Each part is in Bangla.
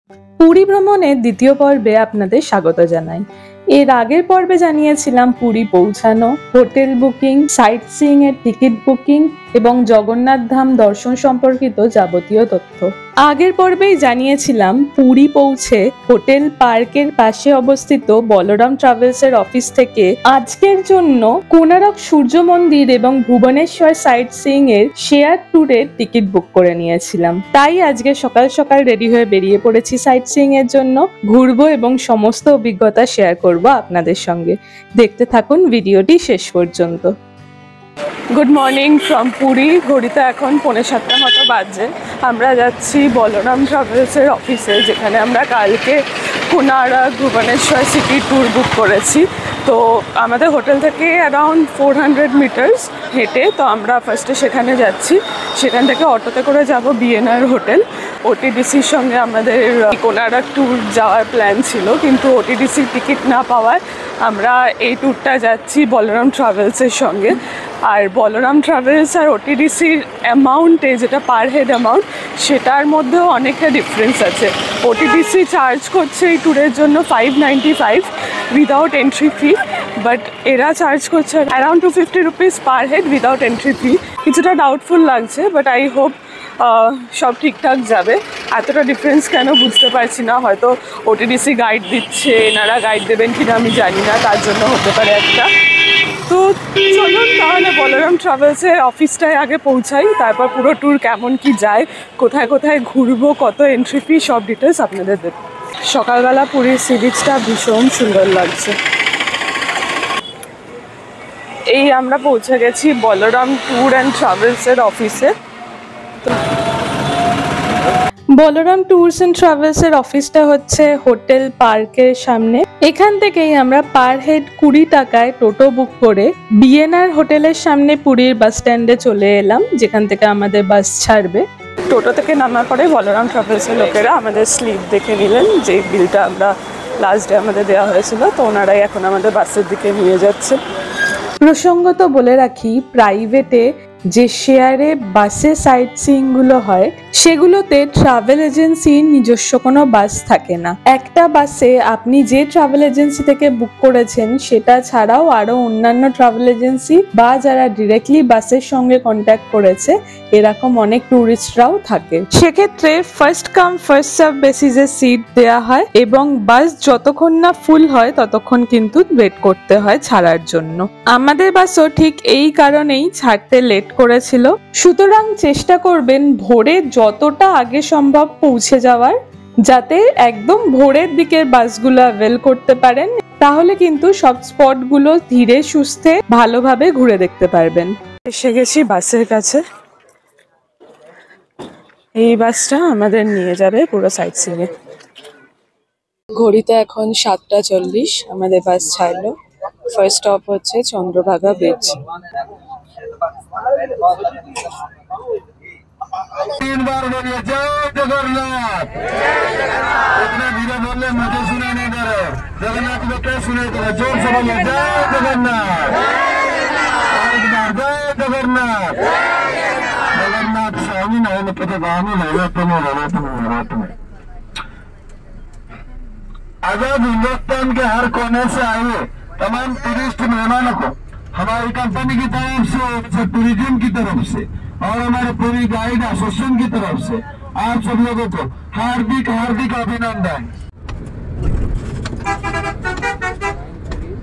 পুরী ভ্রমণের দ্বিতীয় পর্বে আপনাদের স্বাগত জানাই। এর আগের পর্বে জানিয়েছিলাম পুরী পৌঁছানো, হোটেল বুকিং, সাইট সিইং এর টিকিট বুকিং এবং জগন্নাথ ধাম দর্শন সম্পর্কিত যাবতীয় তথ্য। আগের পর্বেই জানিয়েছিলাম পুরী পৌঁছে হোটেল পার্কের পাশে অবস্থিত বলরাম ট্রাভেলস এর অফিস থেকে আজকের জন্য কোনারক সূর্য মন্দির এবং ভুবনেশ্বর সাইট সিইং এর শেয়ার ট্যুরের টিকিট বুক করে নিয়েছিলাম। তাই আজকে সকাল সকাল রেডি হয়ে বেরিয়ে পড়েছি সাইট সিইং এর জন্য। ঘুরবো এবং সমস্ত অভিজ্ঞতা শেয়ার করব আপনাদের সঙ্গে। দেখতে থাকুন ভিডিওটি শেষ পর্যন্ত। Good morning from Puri. ঘড়িতে এখন 6:45 মতো বাজে। আমরা যাচ্ছি বলরাম ট্রাভেলসের অফিসে, যেখানে আমরা কালকে কোনারক ভুবনেশ্বর সিটি ট্যুর বুক করেছি। তো আমাদের হোটেল থেকে অ্যারাউন্ড 400 মিটার্স হেঁটে, তো আমরা ফার্স্টে সেখানে যাচ্ছি। সেখান থেকে অটোতে করে যাব বিএনআর হোটেল। ওটিডিসির সঙ্গে আমাদের কোনারক ট্যুর যাওয়ার প্ল্যান ছিল, কিন্তু ওটিডিসির টিকিট না পাওয়ায় আমরা এই ট্যুরটা যাচ্ছি বলরাম ট্রাভেলসের সঙ্গে। আর বলরাম ট্রাভেলস আর ওটিডিসির অ্যামাউন্টে, যেটা পার হেড অ্যামাউন্ট, সেটার মধ্যেও অনেকটা ডিফারেন্স আছে। ওটিডিসি চার্জ করছে এই ট্যুরের জন্য 595 উইদাউট এন্ট্রি ফি, বাট এরা চার্জ করছে around 250 rupees per head without entry fee. কিছুটা ডাউটফুল লাগছে, বাট আই হোপ সব ঠিকঠাক যাবে। এতটা ডিফারেন্স কেন বুঝতে পারছি না। হয়তো ওটিডিসি গাইড দিচ্ছে, এনারা গাইড দেবেন কিনা আমি জানি না, তার জন্য হতে পারে একটা। তো চলুন তাহলে বলরাম ট্রাভেলসের অফিসটায় আগে পৌঁছাই, তারপর পুরো ট্যুর কেমন কি যায়, কোথায় কোথায় ঘুরবো, কত এন্ট্রি ফি, সব ডিটেলস আপনাদের দেব। সকালবেলা পুরীর সি বিচটা ভীষণ সুন্দর লাগছে। এই আমরা পৌঁছে গেছি বলরাম ট্যুর অ্যান্ড ট্রাভেলসের অফিসে। বলরাম ট্যুরস অ্যান্ড ট্রাভেলস এর অফিসটা হচ্ছে হোটেল পার্কের সামনে। এখান থেকেই আমরা পার হেড 20 টাকায় টোটো বুক করে বিএনআর হোটেলের সামনে পুরীর বাস স্ট্যান্ডে চলে এলাম, যেখান থেকে আমাদের বাস ছাড়বে। টোটো থেকে নামার পরে বলরাম ট্রাভেলসের লোকেরা আমাদের স্লিপ দেখে নিলেন, যে বিলটা আমরা লাস্ট ডে আমাদের দেওয়া হয়েছিল। তো ওনারাই এখন আমাদের বাসের দিকে নিয়ে যাচ্ছে। প্রসঙ্গত বলে রাখি, প্রাইভেটে যে শেয়ারে বাসে সাইট সিইং গুলো হয়, সেগুলোতে ট্রাভেল এজেন্সির নিজস্ব কোনো বাস থাকে না। একটা বাসে আপনি যে ট্রাভেল এজেন্সি থেকে বুক করেছেন সেটা ছাড়াও আরো অন্যান্য ট্রাভেল এজেন্সি বা যারা ডিরেক্টলি বাসের সঙ্গে কন্ট্যাক্ট করেছে, এরকম অনেক ট্যুরিস্টরাও থাকে। সেক্ষেত্রে ফার্স্ট কাম ফার্স্ট সার্ভ বেসিসে সিট দেওয়া হয় এবং বাস যতক্ষণ না ফুল হয় ততক্ষণ কিন্তু ওয়েট করতে হয় ছাড়ার জন্য। আমাদের বাসও ঠিক এই কারণেই ছাড়তে লেট করেছিল। সুতরাং চেষ্টা করবেন ভোরে যতটা আগে সম্ভব পৌঁছে যাওয়ার, যাতে একদম ভোরের দিকের বাসগুলো অ্যাভেল করতে পারেন। তাহলে কিন্তু সব স্পটগুলো ধীরে সুস্থে ভালোভাবে ঘুরে দেখতে পারবেন। এসে গেছি বাসের কাছে। এই বাসটা আমাদের নিয়ে যাবে পুরো সাইট সিইং এ। ঘড়িতে এখন 7:40, আমাদের বাস ছাড়লো। ফার্স্ট স্টপ হচ্ছে চন্দ্রভাগা বিচ। 3 बार बोलिए जय जगन्नाथ। इतने धीरे बोलने मुझे सुनाई नहीं दे रहे। जगन्नाथ को क्या सुनाई दे रहा? जोर से बोलिए जय जगन्नाथ। और एक बार जय जगन्नाथ। जगन्नाथ स्वामी नहीं पता गाने लगे तुम्हें आजाद हिंदुस्तान के हर कोने से आए तमाम टूरिस्ट मेहमानों को हमारी कंपनी की तरफ से, टूरिज्म की तरफ से और हमारे पूरी गाइड एसोसिएशन की तरफ से आप सब लोगों को हार्दिक हार्दिक अभिनंदन।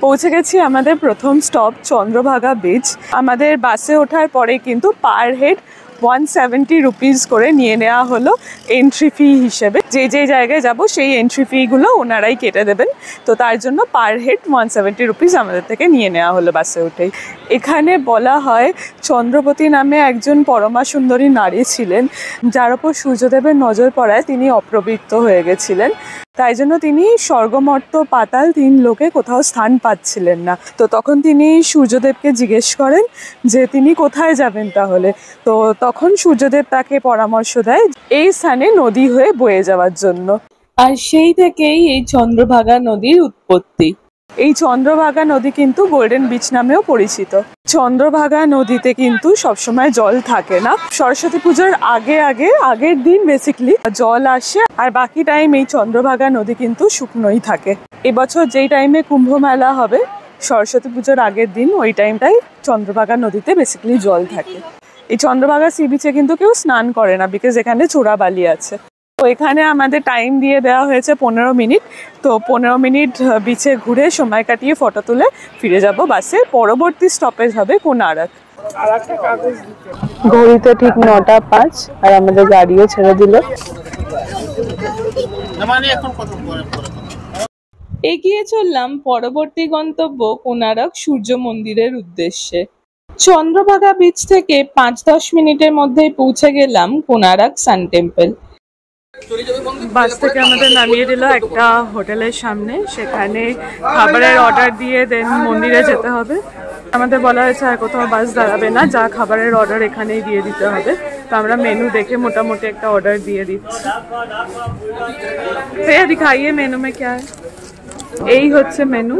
পৌঁছে গেছি আমাদের প্রথম স্টপ চন্দ্রভাগা বিচ। আমাদের বাসে ওঠার পরে কিন্তু পার হেড 170 রুপিস করে নিয়ে নেওয়া হলো এন্ট্রি ফি হিসেবে। যে যে জায়গায় যাব সেই এন্ট্রি ফিগুলো ওনারাই কেটে দেবেন। তো তার জন্য পার হেড 170 রুপিস আমাদের থেকে নিয়ে নেওয়া হলো বাসে উঠেই। এখানে বলা হয় চন্দ্রবতী নামে একজন পরমা সুন্দরী নারী ছিলেন, যার ওপর সূর্যদেবের নজর পড়ায় তিনি অপ্রবৃত্ত হয়ে গেছিলেন। তাই জন্য তিনি স্বর্গমর্ত পাতাল 3 লোকে কোথাও স্থান পাচ্ছিলেন না। তো তখন তিনি সূর্যদেবকে জিজ্ঞেস করেন যে তিনি কোথায় যাবেন তাহলে। তো তখন সূর্যদেব তাকে পরামর্শ দেয় এই স্থানে নদী হয়ে বয়ে যাওয়ার জন্য। আর সেই থেকেই এই চন্দ্রভাগা নদীর উৎপত্তি। এই চন্দ্রভাগা নদী কিন্তু গোল্ডেন বিচ নামেও পরিচিত। চন্দ্রভাগা নদীতে কিন্তু সবসময় জল থাকে না, সরস্বতী পুজোর আগের দিন বেসিক্যালি জল আসে, আর বাকি টাইম এই চন্দ্রভাগা নদী কিন্তু শুকনোই থাকে। এবছর যেই টাইমে কুম্ভ মেলা হবে সরস্বতী পুজোর আগের দিন, ওই টাইমটাই চন্দ্রভাগা নদীতে বেসিক্যালি জল থাকে। এই চন্দ্রভাগা সি বিচে কিন্তু কেউ স্নান করে না, বিকজ এখানে চোরাবালি আছে। তো এখানে আমাদের টাইম দিয়ে দেওয়া হয়েছে 15 মিনিট। তো 15 মিনিট বিচে ঘুরে সময় কাটিয়ে ফটো তুলে ফিরে যাব বাসে। পরবর্তী স্টপেজ হবে কোনারক। ঘড়িতে ঠিক 9:05 আর আমাদের গাড়িও ছেড়ে দিল। এগিয়ে চললাম পরবর্তী গন্তব্য কোনারক সূর্য মন্দিরের উদ্দেশ্যে। চন্দ্রভাগা বিচ থেকে 5-10 মিনিটের মধ্যেই পৌঁছে গেলাম কোনারক সান টেম্পল। বাস থেকে আমাদের নামিয়ে দিল একটা হোটেলের সামনে, সেখানে খাবারের অর্ডার দিয়ে দেন মন্দিরে যেতে হবে। আমাদের বলা হয়েছে আর কোথাও বাস দাঁড়াবে না, যা খাবারের অর্ডার এখানেই দিয়ে দিতে হবে। তো আমরা মেনু দেখে মোটামুটি একটা অর্ডার দিয়ে দিচ্ছি। দিখাইয়ে মেনু মে ক্যা হ্যায়। এই হচ্ছে মেনু।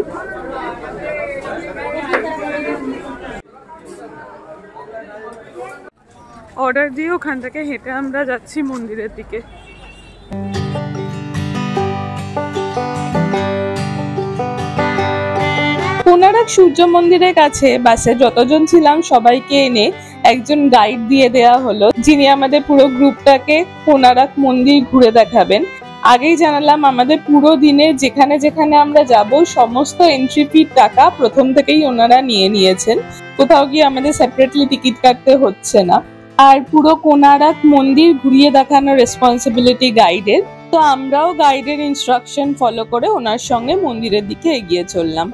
অর্ডার দিয়ে ওখান থেকে হেঁটে আমরা যাচ্ছি মন্দিরের দিকে। কোনারক সূর্য মন্দিরের কাছে বাসে যতজন ছিলাম সবাইকে এনে একজন গাইড দিয়ে দেয়া হলো, যিনি আমাদের পুরো গ্রুপটাকে কোনারক মন্দির ঘুরে দেখাবেন। আগেই জানালাম আমাদের পুরো দিনে যেখানে যেখানে আমরা যাব সমস্ত এন্ট্রি ফির টাকা প্রথম থেকেই ওনারা নিয়ে নিয়েছেন, কোথাও গিয়ে আমাদের সেপারেটলি টিকিট কাটতে হচ্ছে না। আর পুরো কোনারক মন্দির ঘুরিয়ে দেখানোর রেসপন্সিবিলিটি গাইডের। তো আমরাও গাইডের ইনস্ট্রাকশন ফলো করে ওনার সঙ্গে মন্দিরের দিকে এগিয়ে চললাম।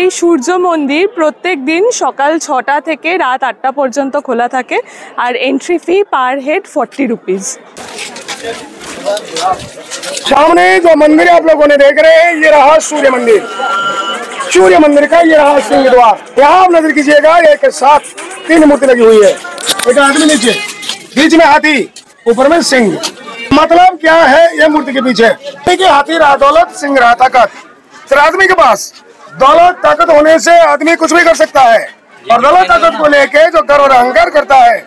এই সূর্য মন্দির প্রত্যেক দিন সকাল 6টা থেকে রাত 8টা পর্যন্ত খোলা থাকে, আর entry fee per head 40 rupees. सामने जो मंदिर आप लोगों ने देख रहे हैं, ये रहा सूर्य मंदिर। सूर्य मंदिर का ये रहा सिंह द्वार। यहाँ आप नजर कीजिएगा, एक साथ 3 मूर्ति लगी हुई है। एक आदमी नीचे, बीच में हाथी, ऊपर में सिंह। मतलब क्या है ये मूर्ति के पीछे? देखिए, हाथी रहा दौलत, सिंह रहा ताकत। फिर आदमी के पास दौलत ताकत होने से आदमी कुछ भी कर सकता है, और दौलत ताकत को लेके जो गर्व और अहंकार करता है,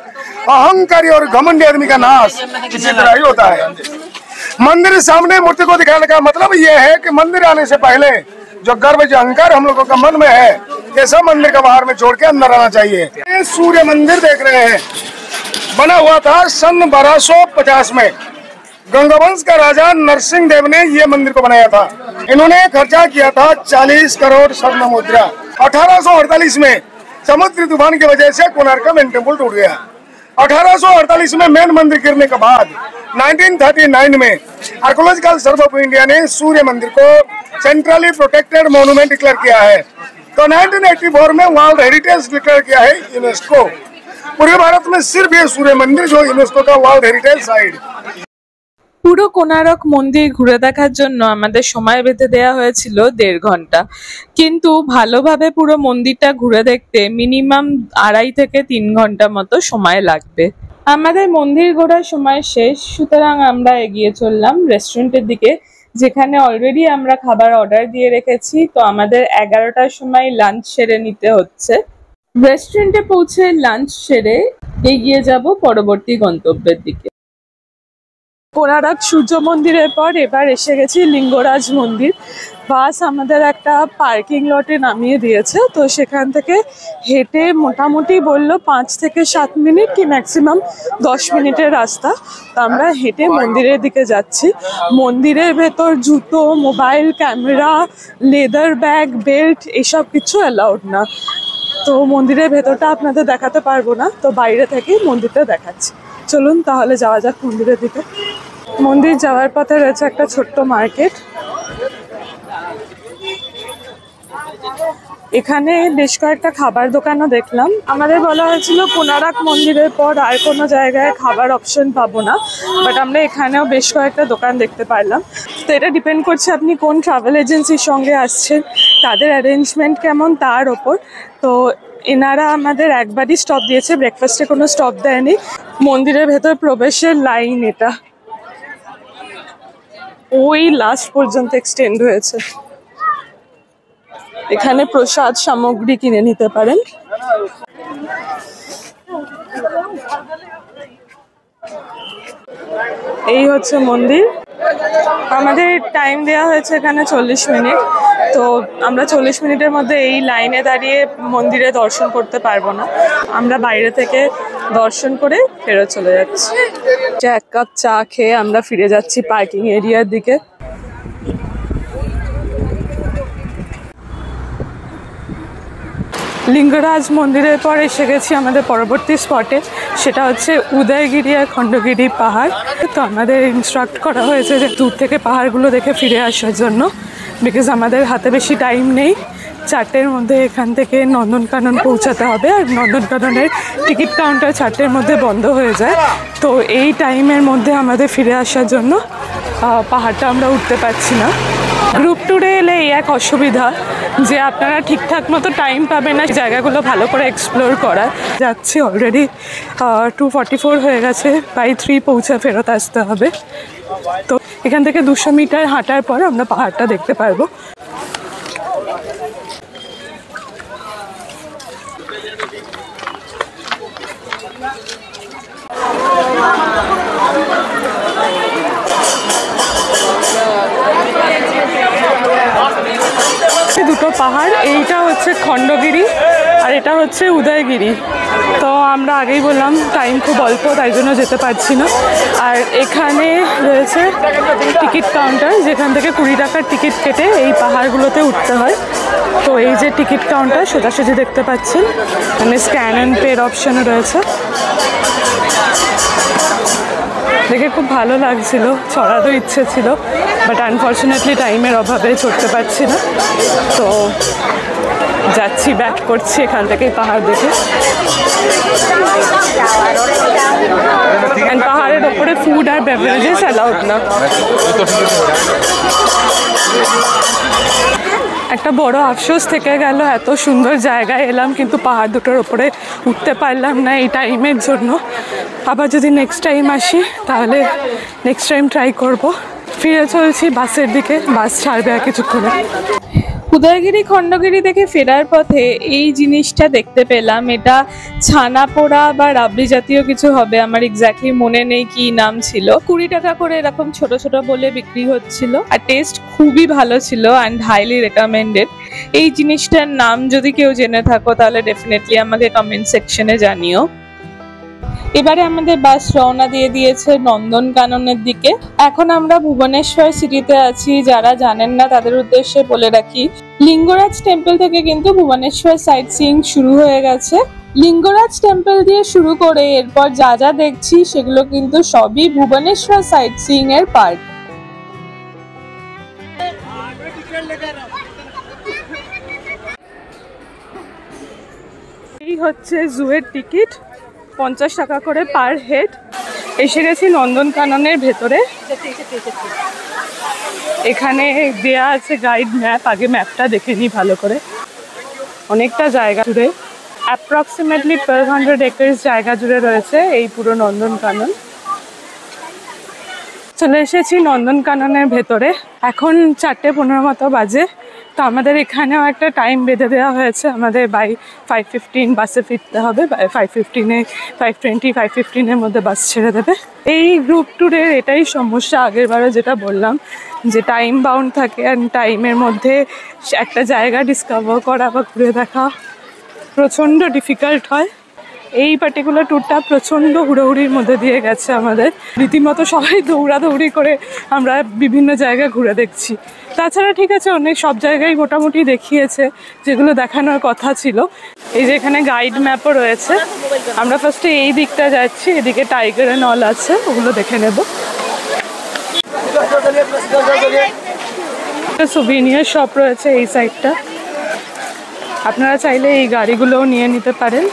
अहंकारी और घमंडी आदमी का नाश इसी तरह ही होता है। मंदिर सामने मूर्ति को दिखाने का मतलब ये है कि मंदिर आने से पहले जो गर्व जो अहंकार हम लोगों का मन में है, ये सब मंदिर का बाहर में छोड़ के अंदर आना चाहिए। ये सूर्य मंदिर देख रहे हैं, बना हुआ था सन 1250 में। गंगावंश का राजा नरसिंह देव ने ये मंदिर को बनाया था। इन्होंने खर्चा किया था 40 करोड़ स्वर्ण मुद्रा। 1848 में समुद्री तूफान की वजह से कोणार्क का मेन टेम्पल टूट गया। 1848 में मेन मंदिर गिरने के बाद 1939 में आर्कोलॉजिकल सर्वे ऑफ इंडिया ने सूर्य मंदिर को सेंट्रली प्रोटेक्टेड मॉन्यूमेंट डिक्लेयर किया है। तो 1984 में वर्ल्ड हेरिटेज डिक्लेयर किया है यूनेस्को। पूरे भारत में सिर्फ ये सूर्य मंदिर जो यूनेस्को का वर्ल्ड हेरिटेज साइट। পুরো কোনারক মন্দির ঘুরে দেখার জন্য আমাদের সময় বেঁধে দেওয়া হয়েছিল 1.5 ঘন্টা, কিন্তু ভালোভাবে পুরো মন্দিরটা ঘুরে দেখতে মিনিমাম 2.5 থেকে 3 ঘন্টা মতো সময় লাগবে। আমাদের মন্দির ঘোরার সময় শেষ, সুতরাং আমরা এগিয়ে চললাম রেস্টুরেন্টের দিকে, যেখানে অলরেডি আমরা খাবার অর্ডার দিয়ে রেখেছি। তো আমাদের 11টার সময় লাঞ্চ সেরে নিতে হচ্ছে। রেস্টুরেন্টে পৌঁছে লাঞ্চ সেরে এগিয়ে যাব পরবর্তী গন্তব্যের দিকে। কোনারক সূর্য মন্দিরের পর এবার এসে গেছি লিঙ্গরাজ মন্দির। বাস আমাদের একটা পার্কিং লটে নামিয়ে দিয়েছে, তো সেখান থেকে হেঁটে মোটামুটি বললো 5 থেকে 7 মিনিট কি ম্যাক্সিমাম 10 মিনিটের রাস্তা। তো আমরা হেঁটে মন্দিরের দিকে যাচ্ছি। মন্দিরের ভেতর জুতো, mobile, camera, leather bag, belt এসব কিছু অ্যালাউড না। তো মন্দিরের ভেতরটা আপনাদের দেখাতে পারবো না, তো বাইরে থেকে মন্দিরটা দেখাচ্ছি। চলুন তাহলে যাওয়া যাক মন্দিরের দিকে। মন্দির যাওয়ার পথে রয়েছে একটা ছোট্ট মার্কেট। এখানে বেশ কয়েকটা খাবার দোকানও দেখলাম। আমাদের বলা হয়েছিল কোনারক মন্দিরের পর আর কোনো জায়গায় খাবার অপশন পাবো না, বাট আমরা এখানেও বেশ কয়েকটা দোকান দেখতে পারলাম। তো এটা ডিপেন্ড করছে আপনি কোন ট্রাভেল এজেন্সির সঙ্গে আসছেন, তাদের অ্যারেঞ্জমেন্ট কেমন তার ওপর। তো এনারা আমাদের একবারই স্টপ দিয়েছে, ব্রেকফাস্টে কোনো স্টপ দেয়নি। মন্দিরের ভেতর প্রবেশের লাইন এটা। ওই লাস্ট পর্যন্ত এক্সটেন্ড হয়েছে। এখানে প্রসাদ সামগ্রী কিনে নিতে পারেন। এই হচ্ছে মন্দির। আমাদের টাইম দেওয়া হয়েছে এখানে 40 মিনিট, তো আমরা 40 মিনিটের মধ্যে এই লাইনে দাঁড়িয়ে মন্দিরে দর্শন করতে পারবো না। আমরা বাইরে থেকে দর্শন করে ফেরত চলে যাচ্ছি। এক কাপ চা খেয়ে আমরা ফিরে যাচ্ছি পার্কিং এরিয়ার দিকে। লিঙ্গরাজ মন্দিরের পর এসে গেছি আমাদের পরবর্তী স্পটে, সেটা হচ্ছে উদয়গিরি আর খণ্ডগিরি পাহাড়। তো আমাদের ইনস্ট্রাক্ট করা হয়েছে যে দূর থেকে পাহাড়গুলো দেখে ফিরে আসার জন্য, বিকজ আমাদের হাতে বেশি টাইম নেই। 4টের মধ্যে এখান থেকে নন্দনকানন পৌঁছাতে হবে, আর নন্দনকাননের টিকিট কাউন্টার 4টের মধ্যে বন্ধ হয়ে যায়। তো এই টাইমের মধ্যে আমাদের ফিরে আসার জন্য পাহাড়টা আমরা উঠতে পারছি না। গ্রুপ ট্যুরে এলে এই এক অসুবিধা যে আপনারা ঠিকঠাক মতো টাইম পাবেন না জায়গাগুলো ভালো করে এক্সপ্লোর করার। যাচ্ছি, অলরেডি 2:44 হয়ে গেছে, বাই 3 পৌঁছে ফেরত আসতে হবে। তো এখান থেকে 200 মিটার হাঁটার পর আমরা পাহাড়টা দেখতে পারবো। দুটো পাহাড়, এইটা হচ্ছে খণ্ডগিরি আর এটা হচ্ছে উদয়গিরি। তো আমরা আগেই বললাম টাইম খুব অল্প, তাই জন্য যেতে পারছি না। আর এখানে রয়েছে টিকিট কাউন্টার, যেখান থেকে 20 টাকার টিকিট কেটে এই পাহাড়গুলোতে উঠতে হয়। তো এই যে টিকিট কাউন্টার সোজাসুজি দেখতে পাচ্ছেন, এখানে স্ক্যান অ্যান্ড পের অপশানও রয়েছে। দেখে খুব ভালো লাগছিল, চড়ারও ইচ্ছে ছিল, বাট আনফর্চুনেটলি টাইমের অভাবে চড়তে পারছি না। তো যাচ্ছি, ব্যাক করছি এখান থেকে পাহাড় দেখে। পাহাড়ের ওপরে ফুড আর বেভারেজেস অ্যালাউড না। একটা বড় আফসোস থেকে গেল, এত সুন্দর জায়গায় এলাম কিন্তু পাহাড় দুটোর ওপরে উঠতে পারলাম না এই টাইমের জন্য। আবার যদি নেক্সট টাইম আসি তাহলে নেক্সট টাইম ট্রাই করব। ফিরে চলছি বাসের দিকে, বাস ছাড়বে আর কিছুক্ষণে। উদয়গিরি খণ্ডগিরি থেকে ফেরার পথে এই জিনিসটা দেখতে পেলাম, এটা ছানা পোড়া বা রাবড়ি জাতীয় কিছু হবে, আমার এক্স্যাক্টলি মনে নেই কি নাম ছিল। 20 টাকা করে এরকম ছোট ছোট বলে বিক্রি হচ্ছিল, আর টেস্ট খুবই ভালো ছিল অ্যান্ড হাইলি রেকমেন্ডেড। এই জিনিসটার নাম যদি কেউ জেনে থাকো তাহলে ডেফিনেটলি আমাকে কমেন্ট সেকশনে জানিও। এবারে আমাদের বাস রওনা দিয়ে দিয়েছে নন্দনকাননের দিকে। এখন আমরা ভুবনেশ্বর সিটিতে আছি। যারা জানেন না তাদের উদ্দেশ্যে বলে রাখি, লিঙ্গরাজ টেম্পল থেকে কিন্তু ভুবনেশ্বর সাইট সিইং শুরু হয়ে গেছে। লিঙ্গরাজ টেম্পল দিয়ে শুরু করে এরপর যা যা দেখছি সেগুলো কিন্তু সবই ভুবনেশ্বর সাইট সিইং এর পার্ট। এই হচ্ছে জুয়ের টিকিট, 50 টাকা করে পার হেড। এসে গেছি নন্দনকাননের ভেতরে। এখানে দেয়া আছে গাইড ম্যাপ, আগে ম্যাপটা দেখে নিই ভালো করে। অনেকটা জায়গা জুড়ে, অ্যাপ্রক্সিমেটলি 1200 একর্স জায়গা জুড়ে রয়েছে এই পুরো নন্দনকানন। চলে এসেছি নন্দনকাননের ভেতরে। এখন 4:15 মতো বাজে। তো আমাদের এখানেও একটা টাইম বেঁধে দেওয়া হয়েছে, আমাদের বাই 5:15 বাসে ফিরতে হবে। 5:15-এ 5:20-5:15-এর মধ্যে বাস ছেড়ে দেবে। এই গ্রুপ ট্যুরের এটাই সমস্যা, আগের বারে যেটা বললাম যে টাইম বাউন্ড থাকে, অ্যান্ড টাইমের মধ্যে একটা জায়গা ডিসকভার করা বা ঘুরে দেখা প্রচণ্ড ডিফিকাল্ট হয়। এই পার্টিকুলার ট্যুরটা প্রচণ্ড হুড়োহুড়ির মধ্যে দিয়ে গেছে আমাদের, রীতিমতো সবাই দৌড়াদৌড়ি করে আমরা বিভিন্ন জায়গা ঘুরে দেখছি। তাছাড়া ঠিক আছে, অনেক সব জায়গায় মোটামুটি দেখিয়েছে যেগুলো দেখানোর কথা ছিল। এই যে এখানে গাইড ম্যাপও রয়েছে। আমরা ফার্স্টে এই দিকটা যাচ্ছি, এদিকে টাইগার অ্যান্ড অল আছে, ওগুলো দেখে নেব। সুভিনিয়ার শপ রয়েছে এই সাইডটা, আপনারা চাইলে এই গাড়িগুলোও নিয়ে নিতে পারেন।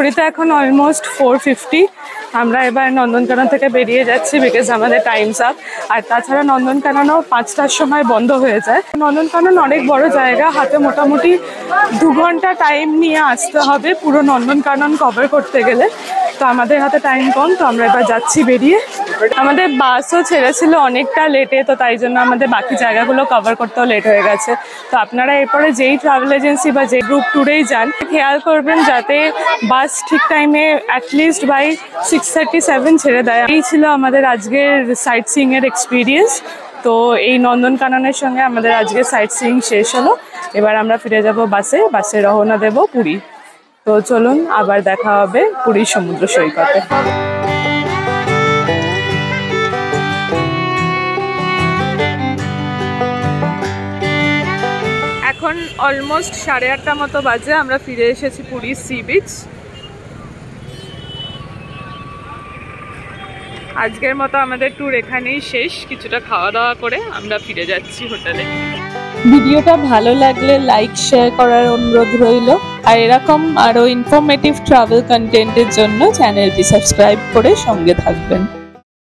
ঘড়িতে এখন অলমোস্ট 4:50। আমরা এবার নন্দনকানন থেকে বেরিয়ে যাচ্ছি বিকজ আমাদের টাইমস আপ। আর তাছাড়া নন্দনকাননও 5টার সময় বন্ধ হয়ে যায়। নন্দনকানন অনেক বড় জায়গা, হাতে মোটামুটি 2 ঘন্টা টাইম নিয়ে আসতে হবে পুরো নন্দনকানন কভার করতে গেলে। তো আমাদের হাতে টাইম কম, তো আমরা এবার যাচ্ছি বেরিয়ে। আমাদের বাসও ছেড়েছিল অনেকটা লেটে, তো তাই জন্য আমাদের বাকি জায়গাগুলো কভার করতেও লেট হয়ে গেছে। তো আপনারা এরপরে যেই ট্রাভেল এজেন্সি বা যে গ্রুপ ট্যুরেই যান, খেয়াল করবেন যাতে বাস ঠিক টাইমে অ্যাটলিস্ট বাই 6:37 ছেড়ে দেয়। এই ছিল আমাদের আজকের সাইট সিইংয়ের এক্সপিরিয়েন্স। তো এই নন্দনকাননের সঙ্গে আমাদের আজকে সাইট সিইং শেষ হলো। এবার আমরা ফিরে যাব বাসে রওনা দেব পুরী। তো চলুন আবার দেখা হবে পুরীর সমুদ্র সৈকতে। এখন অলমোস্ট 8:30 মতো বাজে। আমরা ফিরে এসেছি পুরীর সি বিচ। আজকের মতো আমাদের ট্যুর এখানেই শেষ। কিছুটা খাওয়া দাওয়া করে আমরা ফিরে যাচ্ছি হোটেলে। ভিডিওটা ভালো লাগলে লাইক শেয়ার করার অনুরোধ রইল। আর এরকম আরও ইনফরমেটিভ ট্রাভেল কন্টেন্টের জন্য চ্যানেলটি সাবস্ক্রাইব করে সঙ্গে থাকবেন।